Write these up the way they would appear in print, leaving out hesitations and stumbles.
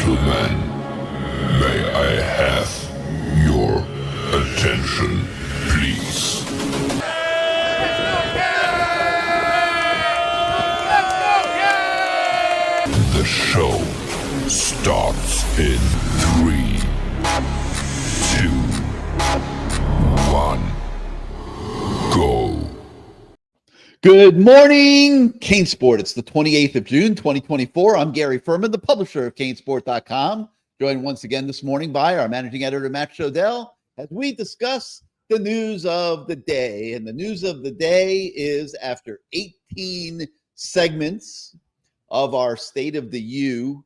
gentlemen, may I have your attention, please? The show starts in 3, 2, 1, go. Good morning, CaneSport. It's the 28th of June, 2024. I'm Gary Ferman, the publisher of CaneSport.com, joined once again this morning by our managing editor, Matt Shodell, as we discuss the news of the day. And the news of the day is after 18 segments of our State of the U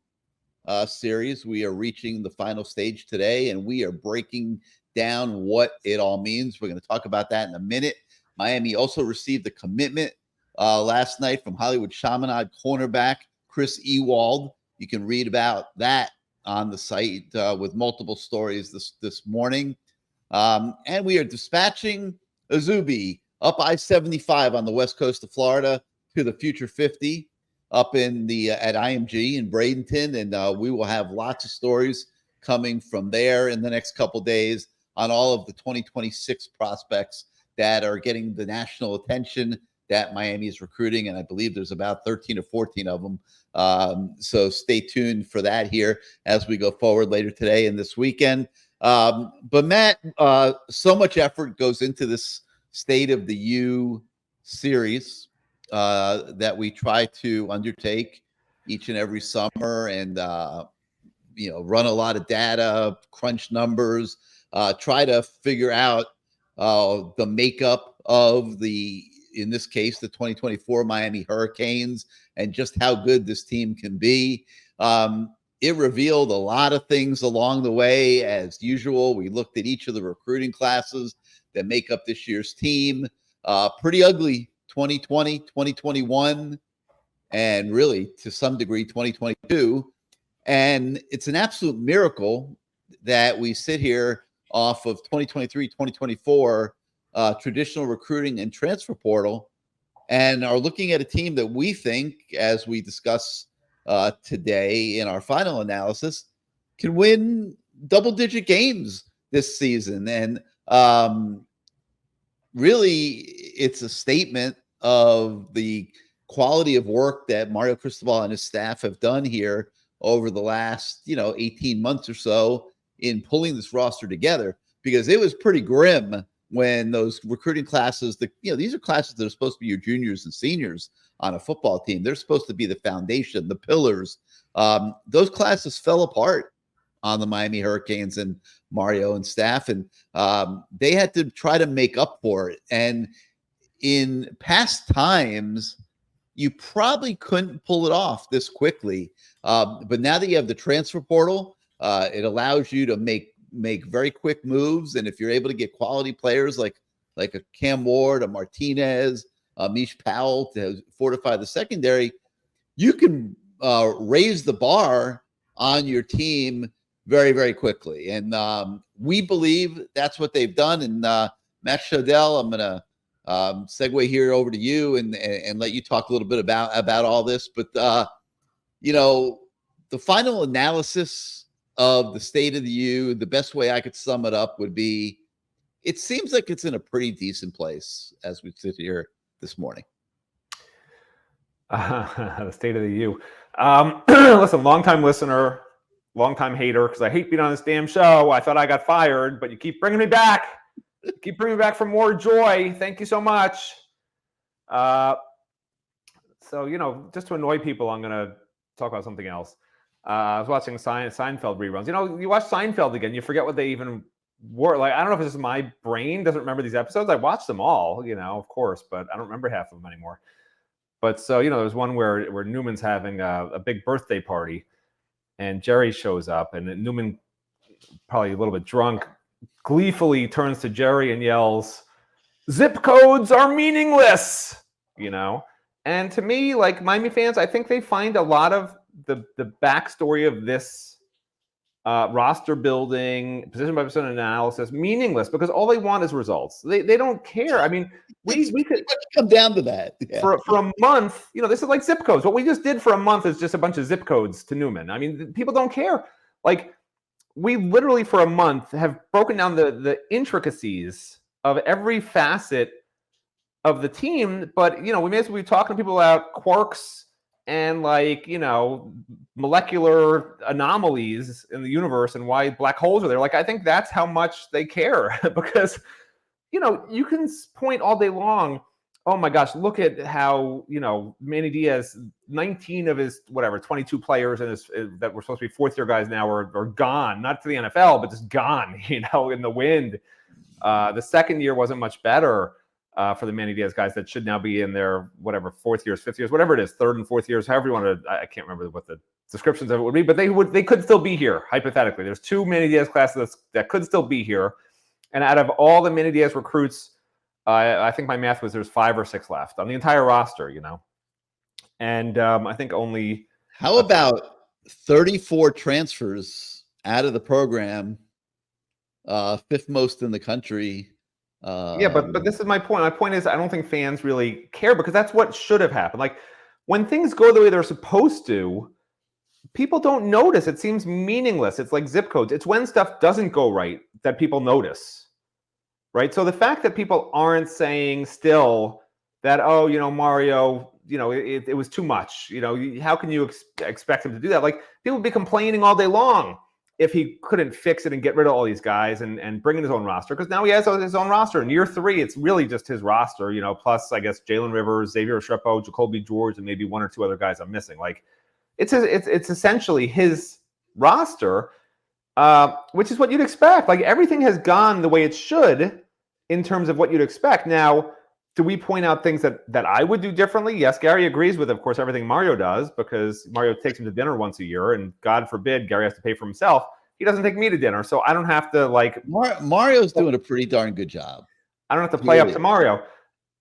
series, we are reaching the final stage today, and we are breaking down what it all means. We're going to talk about that in a minute. Miami also received a commitment last night from Hollywood Chaminade cornerback Chris Ewald. You can read about that on the site with multiple stories this morning. And we are dispatching Azubi up I-75 on the west coast of Florida to the Future 50 up in the at IMG in Bradenton, and we will have lots of stories coming from there in the next couple days on all of the 2026 prospects that are getting the national attention that Miami is recruiting, and I believe there's about 13 or 14 of them. So stay tuned for that here as we go forward later today and this weekend. But Matt, so much effort goes into this State of the U series that we try to undertake each and every summer, and run a lot of data, crunch numbers, try to figure out the makeup of in this case, the 2024 Miami Hurricanes, and just how good this team can be. It revealed a lot of things along the way. As usual, we looked at each of the recruiting classes that make up this year's team. Pretty ugly 2020, 2021, and really to some degree 2022. And it's an absolute miracle that we sit here off of 2023, 2024 traditional recruiting and transfer portal, and are looking at a team that we think, as we discuss today in our final analysis, can win double-digit games this season. And really, it's a statement of the quality of work that Mario Cristobal and his staff have done here over the last 18 months or so in pulling this roster together, because it was pretty grim when those recruiting classes, these are classes that are supposed to be your juniors and seniors on a football team. They're supposed to be the foundation, the pillars. Those classes fell apart on the Miami Hurricanes and Mario and staff, and they had to try to make up for it. And in past times, you probably couldn't pull it off this quickly. But now that you have the transfer portal, it allows you to make very quick moves. And if you're able to get quality players like a Cam Ward, a Martinez, Mish Powell to fortify the secondary, you can raise the bar on your team very, very quickly. And we believe that's what they've done. And Matt Shodell, I'm going to segue here over to you and let you talk a little bit about all this. But, the final analysis of the State of the U, the best way I could sum it up would be, it seems like it's in a pretty decent place as we sit here this morning. The State of the U. Listen, longtime listener, longtime hater, because I hate being on this damn show. I thought I got fired, but you keep bringing me back. Keep bringing me back for more joy. Thank you so much. So, just to annoy people, I'm going to talk about something else. I was watching Seinfeld reruns. You watch Seinfeld again, you forget what they even were. Like, I don't know if it's just my brain doesn't remember these episodes. I watched them all, of course, but I don't remember half of them anymore. But so, there was one where Newman's having a big birthday party, and Jerry shows up, and Newman, probably a little bit drunk, gleefully turns to Jerry and yells, "Zip codes are meaningless," And to me, like Miami fans, I think they find a lot of the backstory of this roster building, position by position analysis, meaningless because all they want is results. They don't care. I mean, we could come down to that. Yeah. For a month, this is like zip codes. What we just did for a month is just a bunch of zip codes to Newman. I mean, people don't care. Like, we literally for a month have broken down the intricacies of every facet of the team, but we may as well be talking to people about quarks and molecular anomalies in the universe and why black holes are there. Like, I think that's how much they care because you can point all day long. Oh my gosh, look at how Manny Diaz, 19 of his 22 players that were supposed to be fourth year guys now are gone, not to the NFL, but just gone, in the wind. The second year wasn't much better for the Manny Diaz guys that should now be in their fourth years, fifth years, whatever it is, third and fourth years, however you want to. I can't remember what the descriptions of it would be, but they could still be here hypothetically. There's 2 Manny Diaz classes that could still be here, and out of all the Manny Diaz recruits, I think my math was there's 5 or 6 left on the entire roster. And I think only. How about 34 transfers out of the program, 5th most in the country? Yeah, but this is my point. My point is I don't think fans really care because that's what should have happened. Like, when things go the way they're supposed to, people don't notice. It seems meaningless. It's like zip codes. It's when stuff doesn't go right that people notice, right? So the fact that people aren't saying still that, Mario, it was too much. How can you expect him to do that? Like, people would be complaining all day long if he couldn't fix it and get rid of all these guys and bring in his own roster, because now he has his own roster. In year 3, it's really just his roster, plus I guess Jalen Rivers, Xavier Restrepo, Jacoby George, and maybe 1 or 2 other guys I'm missing. Like, it's essentially his roster, which is what you'd expect. Like, everything has gone the way it should in terms of what you'd expect. Now, do we point out things that I would do differently? Yes, Gary agrees with, of course, everything Mario does, because Mario takes him to dinner once a year, and God forbid Gary has to pay for himself. He doesn't take me to dinner, so I don't have to Mario's doing a pretty darn good job. I don't have to play up to Mario.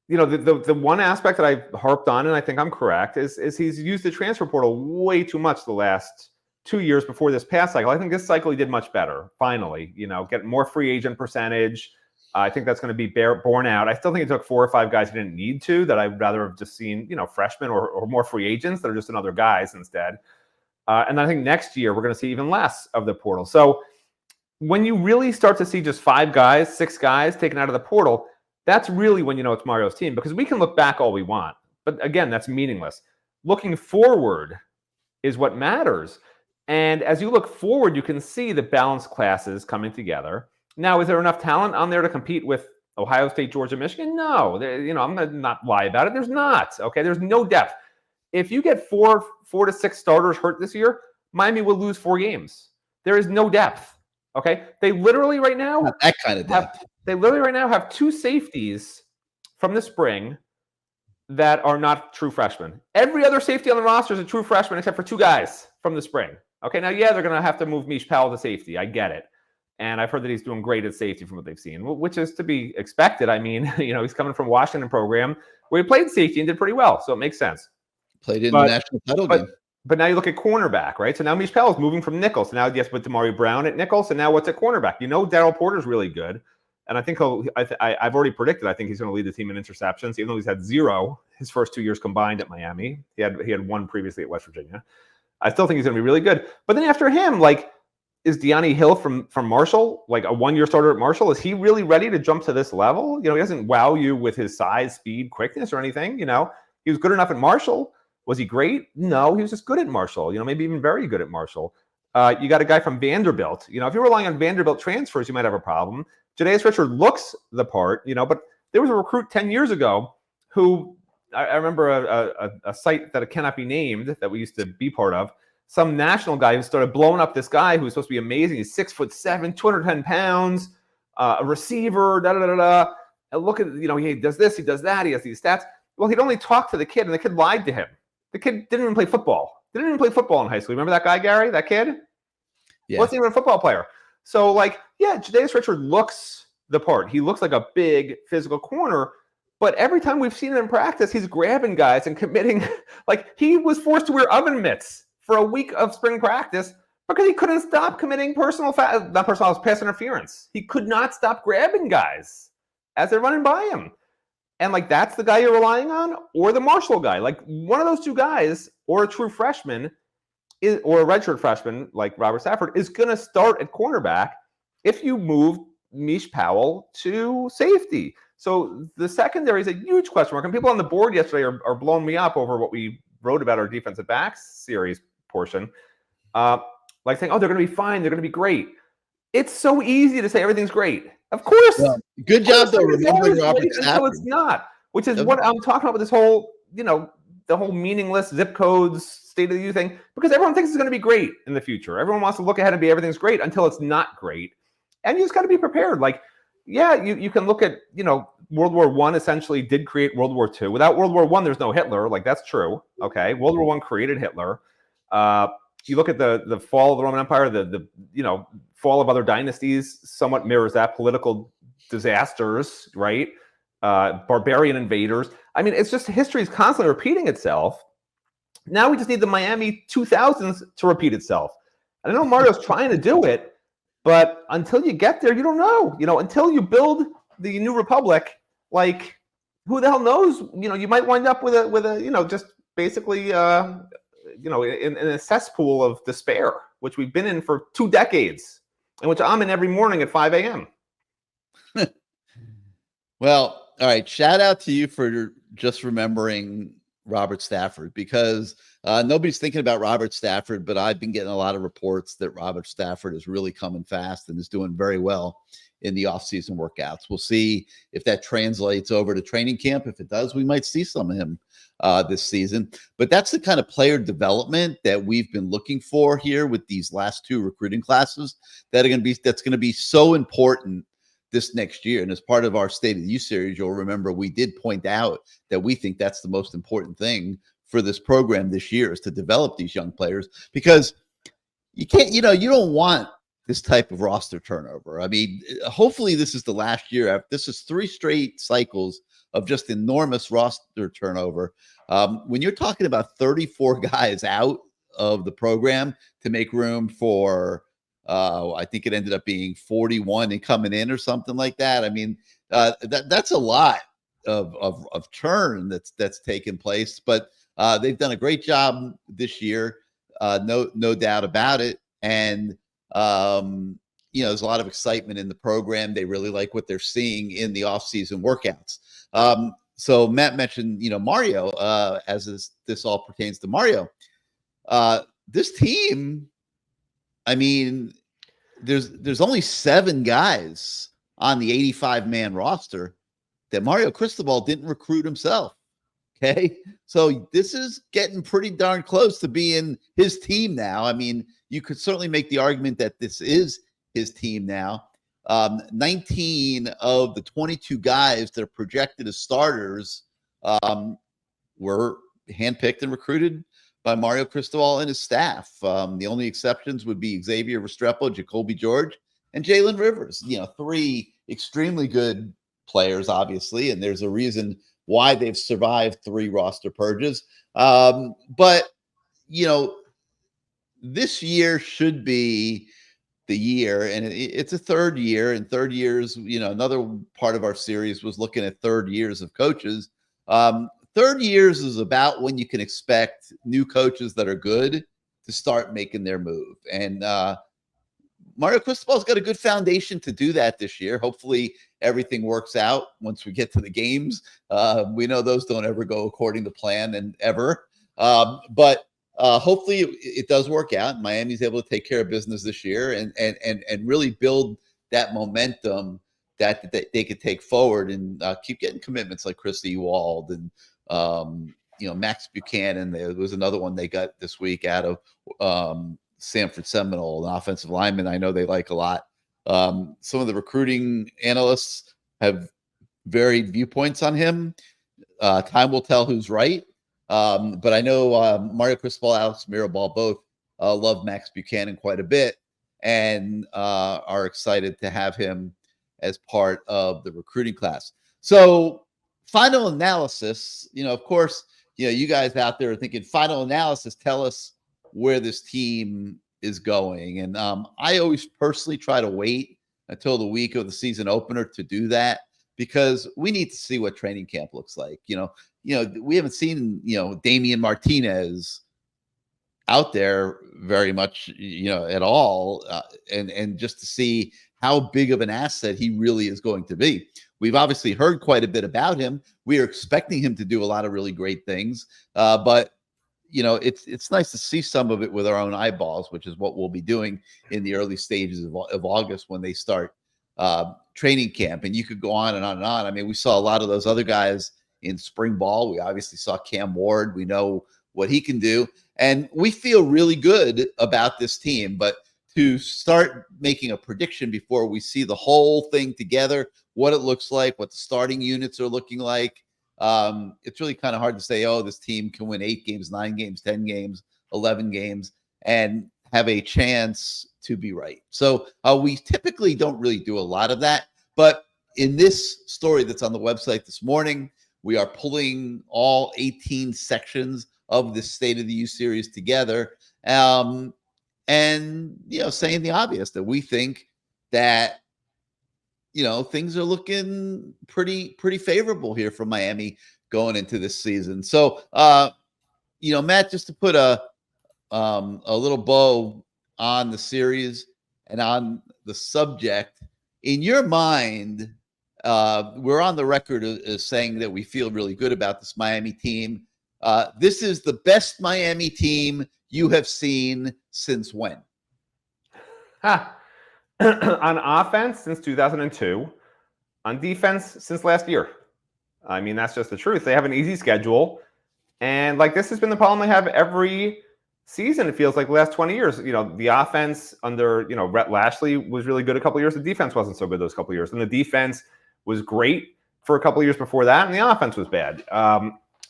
The one aspect that I harped on, and I think I'm correct, is he's used the transfer portal way too much the last 2 years before this past cycle. I think this cycle he did much better. Finally, getting more free agent percentage. I think that's going to be borne out. I still think it took 4 or 5 guys he didn't need to, that I'd rather have just seen, freshmen or more free agents that are just another guys instead. And I think next year we're going to see even less of the portal. So when you really start to see just 5 guys, 6 guys taken out of the portal, that's really when it's Mario's team, because we can look back all we want. But again, that's meaningless. Looking forward is what matters. And as you look forward, you can see the balanced classes coming together. Now, is there enough talent on there to compete with Ohio State, Georgia, Michigan? No. I'm going to not lie about it. There's not. Okay, there's no depth. If you get 4 to 6 starters hurt this year, Miami will lose 4 games. There is no depth. Okay, they literally right now not that kind of depth. They literally right now have 2 safeties from the spring that are not true freshmen. Every other safety on the roster is a true freshman except for 2 guys from the spring. Okay, now they're going to have to move Mish Powell to safety. I get it. And I've heard that he's doing great at safety from what they've seen, which is to be expected. I mean, he's coming from Washington program where he played safety and did pretty well, so it makes sense. Played in the national title game. But now you look at cornerback, right? So now Mish Powell is moving from nickel. So now yes, with Damari Brown at nickel. So now what's at cornerback? Darryl Porter's really good. And I think I've already predicted I think he's going to lead the team in interceptions, even though he's had 0 his first 2 years combined at Miami. He had 1 previously at West Virginia. I still think he's going to be really good. But then after him, is Deani Hill from Marshall, like a 1-year starter at Marshall? Is he really ready to jump to this level? He doesn't wow you with his size, speed, quickness, or anything. He was good enough at Marshall. Was he great? No, he was just good at Marshall. Maybe even very good at Marshall. You got a guy from Vanderbilt. If you're relying on Vanderbilt transfers, you might have a problem. Jadaeus Richard looks the part, but there was a recruit 10 years ago who I remember a site that cannot be named that we used to be part of. Some national guy who started blowing up this guy who's supposed to be amazing. He's 6'7", 210 pounds, a receiver, And look at, he does this, he does that, he has these stats. Well, he'd only talk to the kid, and the kid lied to him. The kid didn't even play football. Didn't even play football in high school. Remember that guy, Gary? That kid? Yeah. Wasn't even a football player. So, Jadaeus Richard looks the part. He looks like a big physical corner. But every time we've seen him in practice, he's grabbing guys and committing. He was forced to wear oven mitts for a week of spring practice Because he couldn't stop committing pass interference. He could not stop grabbing guys as they're running by him. And like, that's the guy you're relying on, or the Marshall guy. Like, one of those two guys, or a true freshman, or a redshirt freshman like Robert Stafford, is going to start at cornerback if you move Mish Powell to safety. So the secondary is a huge question mark. And people on the board yesterday are blowing me up over what we wrote about our defensive backs series portion. Like saying, oh, they're going to be fine. They're going to be great. It's so easy to say everything's great. Of course. Well, good job, though, remembering Robert Stafford. Until it's not, which is what I'm talking about with this whole, the whole meaningless zip codes, state of the U thing, because everyone thinks it's going to be great in the future. Everyone wants to look ahead and be everything's great until it's not great. And you just got to be prepared. Like, yeah, you can look at, World War I essentially did create World War II. Without World War I, there's no Hitler. Like, that's true. Okay. World War I created Hitler. You look at the fall of the Roman Empire, the fall of other dynasties somewhat mirrors that. Political disasters, right? Barbarian invaders. I mean, it's just history is constantly repeating itself. Now we just need the Miami 2000s to repeat itself. And I know Mario's trying to do it, but until you get there, you don't know. Until you build the new republic, like, who the hell knows? You might wind up with a just basically in a cesspool of despair, which we've been in for 2 decades, and which I'm in every morning at 5 a.m. Well, all right. Shout out to you for just remembering Robert Stafford, because nobody's thinking about Robert Stafford, but I've been getting a lot of reports that Robert Stafford is really coming fast and is doing very well in the offseason workouts. We'll see if that translates over to training camp. If it does, we might see some of him this season. But that's the kind of player development that we've been looking for here with these last 2 recruiting classes that's going to be so important this next year. And as part of our State of the U series, you'll remember we did point out that we think that's the most important thing for this program this year, is to develop these young players, because you can't, you don't want this type of roster turnover. I mean, hopefully this is the last year. This is 3 straight cycles of just enormous roster turnover. When you're talking about 34 guys out of the program to make room for, I think it ended up being 41 and coming in or something like that. I mean, that's a lot of churn that's taken place, but they've done a great job this year. No doubt about it. And, there's a lot of excitement in the program. They really like what they're seeing in the off-season workouts. So Matt mentioned, Mario, as this all pertains to Mario. This team, I mean, there's only 7 guys on the 85-man roster that Mario Cristobal didn't recruit himself. Okay, so this is getting pretty darn close to being his team now. I mean, you could certainly make the argument that this is his team now. 19 of the 22 guys that are projected as starters were handpicked and recruited by Mario Cristobal and his staff. The only exceptions would be Xavier Restrepo, Jacoby George, and Jalen Rivers. 3 extremely good players, obviously, and there's a reason why they've survived 3 roster purges. But this year should be the year, and it's a 3rd year, and 3rd years, another part of our series was looking at 3rd years of coaches. 3rd years is about when you can expect new coaches that are good to start making their move. And Mario Cristobal's got a good foundation to do that this year. Hopefully everything works out once we get to the games. We know those don't ever go according to plan and ever. But hopefully it does work out. Miami's able to take care of business this year and really build that momentum that they could take forward and keep getting commitments like Chris Ewald and Max Buchanan. There was another one they got this week out of Sanford Seminole, an offensive lineman I know they like a lot. Some of the recruiting analysts have varied viewpoints on him. Time will tell who's right. But I know Mario Cristobal, Alex Mirabal both love Max Buchanan quite a bit and are excited to have him as part of the recruiting class. So final analysis, of course, you guys out there are thinking final analysis, tell us where this team is going. And I always personally try to wait until the week of the season opener to do that, because we need to see what training camp looks like. We haven't seen, Damian Martinez out there very much, at all. And just to see how big of an asset he really is going to be. We've obviously heard quite a bit about him. We are expecting him to do a lot of really great things. But it's nice to see some of it with our own eyeballs, which is what we'll be doing in the early stages of August when they start training camp. And you could go on and on and on. I mean, we saw a lot of those other guys in spring ball. We obviously saw Cam Ward. We know what he can do. And we feel really good about this team. But to start making a prediction before we see the whole thing together, what it looks like, what the starting units are looking like, it's really kind of hard to say, oh, this team can win 8 games, 9 games, 10 games, 11 games, and have a chance to be right. So we typically don't really do a lot of that. But in this story that's on the website this morning, we are pulling all 18 sections of the State of the U series together. And, saying the obvious, that we think that, things are looking pretty favorable here for Miami going into this season. So, Matt, just to put a little bow on the series and on the subject, in your mind, we're on the record as saying that we feel really good about this Miami team. This is the best Miami team you have seen since when? On offense since 2002, on defense since last year. I mean, that's just the truth. They have an easy schedule, and this has been the problem they have every season. It feels like the last 20 years. The offense under Rhett Lashley was really good a couple of years. The defense wasn't so good those couple of years, and the defense was great for a couple of years before that, and the offense was bad.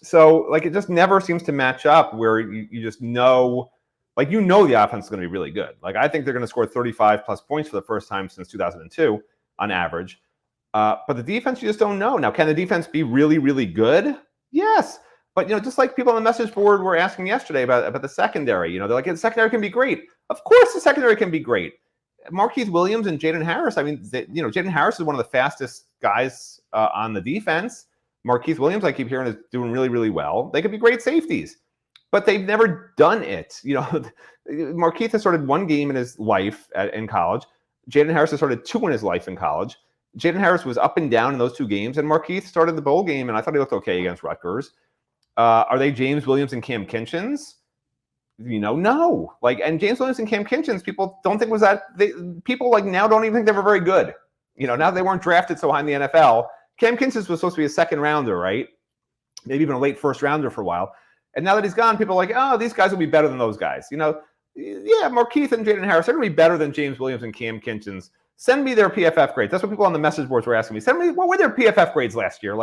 So it just never seems to match up where you just know. The offense is going to be really good. I think they're going to score 35 plus points for the first time since 2002 on average. But the defense, you just don't know. Now, can the defense be really, really good? Yes. But, just like people on the message board were asking yesterday about the secondary, they're like, the secondary can be great. Of course the secondary can be great. Markeith Williams and Jaden Harris, I mean, Jaden Harris is one of the fastest guys on the defense. Markeith Williams, I keep hearing, is doing really, really well. They could be great safeties. But they've never done it. Markeith has started 1 game in his life in college. Jaden Harris has started 2 in his life in college. Jaden Harris was up and down in those 2 games, and Markeith started the bowl game, and I thought he looked okay against Rutgers. Are they James Williams and Cam Kinchins? No. And James Williams and Cam Kinchins, people don't think was that. People now don't even think they were very good. Now they weren't drafted so high in the NFL. Cam Kinchins was supposed to be a second rounder, right? Maybe even a late first rounder for a while. And now that he's gone, people are like, oh, these guys will be better than those guys. Markeith and Jaden Harris are going to be better than James Williams and Cam Kinchins. Send me their PFF grades. That's what people on the message boards were asking me. Send me, what were their PFF grades last year?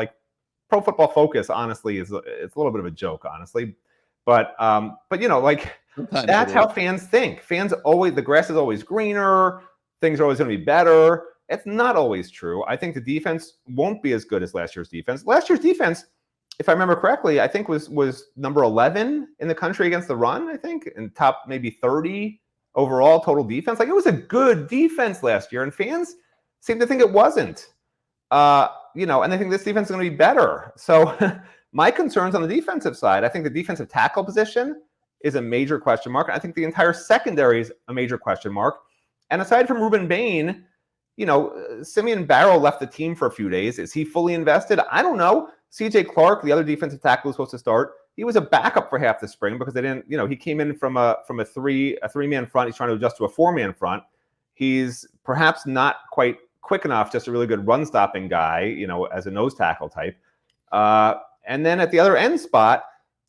Pro Football Focus, honestly, it's a little bit of a joke, honestly. But that's how fans think. Fans always, the grass is always greener. Things are always going to be better. It's not always true. I think the defense won't be as good as last year's defense. Last year's defense, if I remember correctly, I think was number 11 in the country against the run, I think, and top maybe 30 overall total defense. It was a good defense last year, and fans seem to think it wasn't. And I think this defense is going to be better. So my concerns on the defensive side, I think the defensive tackle position is a major question mark. I think the entire secondary is a major question mark. And aside from Ruben Bain, Simeon Barrow left the team for a few days. Is he fully invested? I don't know. CJ Clark, the other defensive tackle who was supposed to start, he was a backup for half the spring because they didn't, he came in from a three-man front. He's trying to adjust to a 4-man front. He's perhaps not quite quick enough, just a really good run-stopping guy, as a nose tackle type. And then at the other end spot,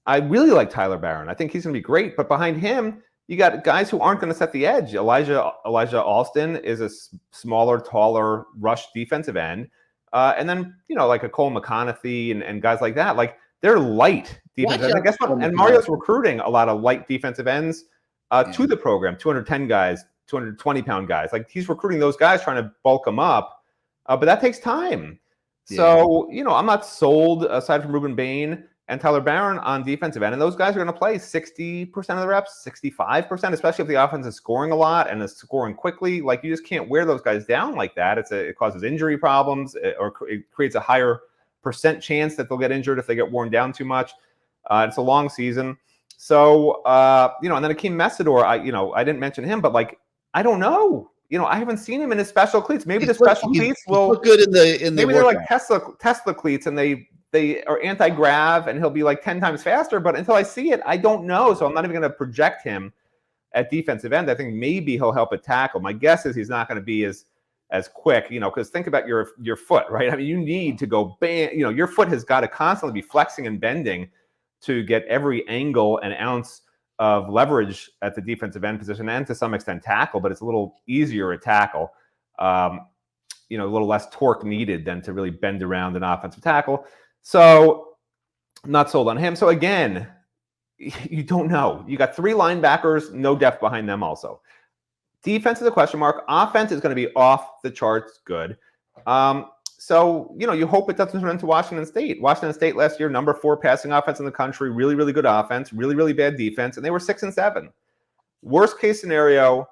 I really like Tyler Barron. I think he's going to be great. But behind him, you got guys who aren't going to set the edge. Elijah Alston is a smaller, taller, rush defensive end. And then, a Cole McConaughey and guys like that, they're light defensive ends. And guess what? And Mario's recruiting a lot of light defensive ends to the program, 210 guys, 220-pound guys. He's recruiting those guys, trying to bulk them up. But that takes time. Yeah. So, I'm not sold, aside from Ruben Bain, and Tyler Barron on defensive end. And those guys are going to play 60% of the reps, 65%, especially if the offense is scoring a lot and is scoring quickly. Like, you just can't wear those guys down like that. It causes injury problems, or it creates a higher percent chance that they'll get injured if they get worn down too much. It's a long season. So, and then Akeem Messidor, I didn't mention him, but like, I don't know. I haven't seen him in his special cleats. Maybe the special cleats will look good in the maybe they're like Tesla cleats, and they are anti-grav, and he'll be like 10 times faster. But until I see it, I don't know. So I'm not even going to project him at defensive end. I think maybe he'll help at tackle. My guess is he's not going to be as quick, because think about your foot, right? I mean, you need to go bam. Your foot has got to constantly be flexing and bending to get every angle and ounce of leverage at the defensive end position, and to some extent tackle, but it's a little easier at tackle. A little less torque needed than to really bend around an offensive tackle. So I'm not sold on him. So again, you don't know. You got 3 linebackers, no depth behind them also. Defense is a question mark. Offense is going to be off the charts good. So, you hope it doesn't turn into Washington State. Washington State last year, number 4 passing offense in the country, really, really good offense, really, really bad defense, and they were 6-7. Worst case scenario,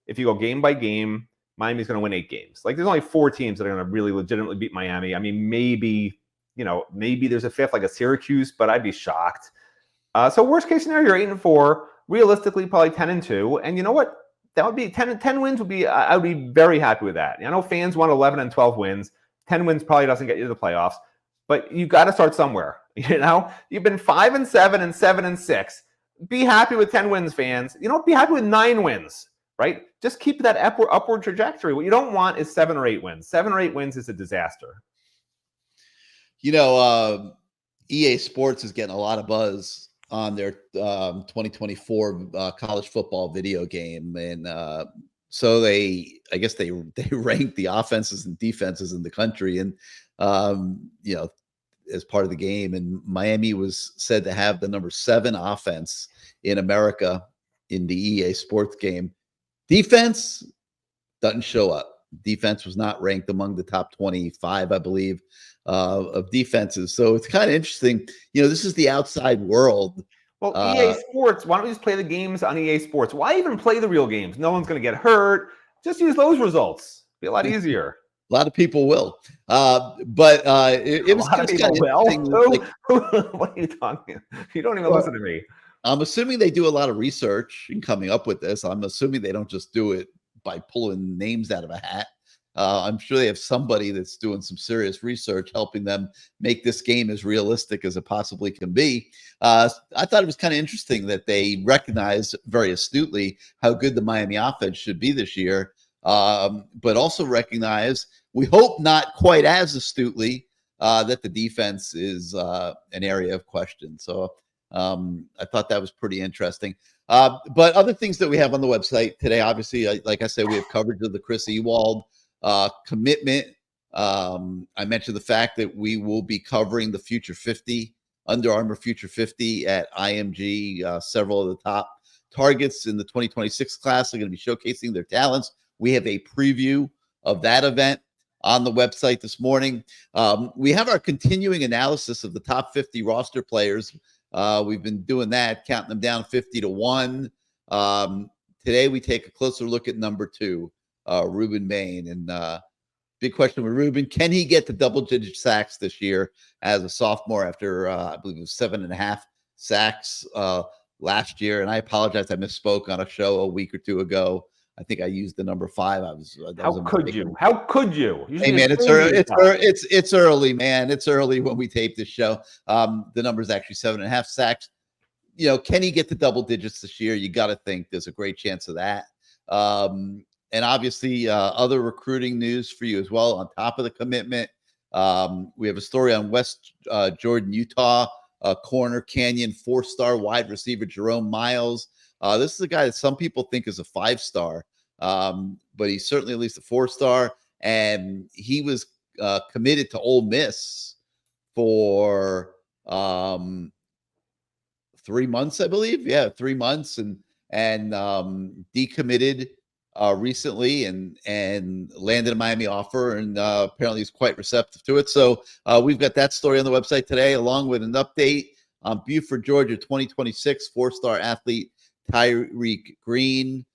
if you go game by game, Miami's going to win 8 games. Like, there's only 4 teams that are going to really legitimately beat Miami. I mean, maybe there's a 5th, like a Syracuse, but I'd be shocked. So worst case scenario, you're 8-4. Realistically, probably 10-2. And you know what? That would be 10 wins would be, I would be very happy with that. I know fans want 11 and 12 wins. 10 wins probably doesn't get you to the playoffs, but you got to start somewhere. You've been 5-7 and 7-6. Be happy with 10 wins, fans. Be happy with 9 wins, right? Just keep that upward trajectory. What you don't want is 7 or 8 wins. 7 or 8 wins is a disaster. EA Sports is getting a lot of buzz on their 2024 college football video game, and so I guess they rank the offenses and defenses in the country, and as part of the game. And Miami was said to have the number 7 offense in America in the EA Sports game. Defense doesn't show up. Defense was not ranked among the top 25, I believe, of defenses. So it's kind of interesting. This is the outside world. Well, EA Sports, why don't we just play the games on EA Sports? Why even play the real games? No one's going to get hurt. Just use those results. Be a lot easier. A lot of people will. But it was kind of interesting. What are you talking? You don't even listen to me. I'm assuming they do a lot of research in coming up with this. I'm assuming they don't just do it by pulling names out of a hat. I'm sure they have somebody that's doing some serious research, helping them make this game as realistic as it possibly can be. I thought it was kind of interesting that they recognize very astutely how good the Miami offense should be this year, but also recognize, we hope not quite as astutely, that the defense is an area of question. So I thought that was pretty interesting. But other things that we have on the website today, obviously, like I said, we have coverage of the Chris Ewald commitment. I mentioned the fact that we will be covering the Future 50, Under Armour Future 50 at IMG. Several of the top targets in the 2026 class are going to be showcasing their talents. We have a preview of that event on the website this morning. We have our continuing analysis of the top 50 roster players. We've been doing that, counting them down 50-1. Today, we take a closer look at number 2, Ruben Maine. And big question with Ruben, can he get to double-digit sacks this year as a sophomore after, I believe it was 7.5 sacks last year? And I apologize, I misspoke on a show a week or 2 ago. I think I used the number 5. How could you? How could you? Hey man, it's early, man. It's early when we tape this show. The number is actually 7.5 sacks. Can he get to double digits this year? You got to think there's a great chance of that. And obviously, other recruiting news for you as well. On top of the commitment, we have a story on West Jordan, Utah, corner Canyon 4-star wide receiver Jerome Miles. This is a guy that some people think is a 5-star, but he's certainly at least a 4-star. And he was committed to Ole Miss for 3 months, I believe. Yeah, 3 months, and decommitted recently and landed a Miami offer, and apparently he's quite receptive to it. So we've got that story on the website today, along with an update on Buford, Georgia, 2026 four-star athlete Tyreek Green,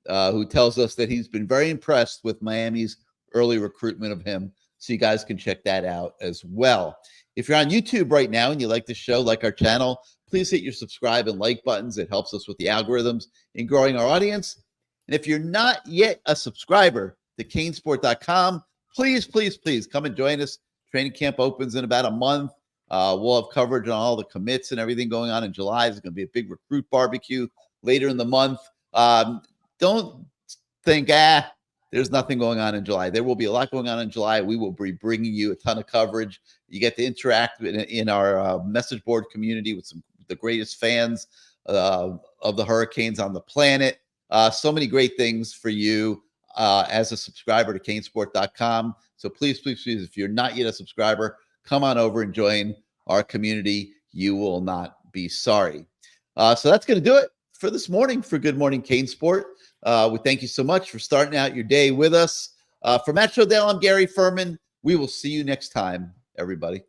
who tells us that he's been very impressed with Miami's early recruitment of him. So you guys can check that out as well. If you're on YouTube right now and you like the show, like our channel, please hit your subscribe and like buttons. It helps us with the algorithms in growing our audience. And if you're not yet a subscriber to CaneSport.com, please come and join us. Training camp opens in about a month. We'll have coverage on all the commits and everything going on in July. There's going to be a big recruit barbecue later in the month. Don't think, there's nothing going on in July. There will be a lot going on in July. We will be bringing you a ton of coverage. You get to interact in our message board community with the greatest fans of the Hurricanes on the planet. So many great things for you as a subscriber to CaneSport.com. So please, if you're not yet a subscriber, come on over and join our community. You will not be sorry. So that's going to do it for this morning for Good Morning CaneSport. We thank you so much for starting out your day with us. For Matt Shodell, I'm Gary Ferman. We will see you next time, everybody.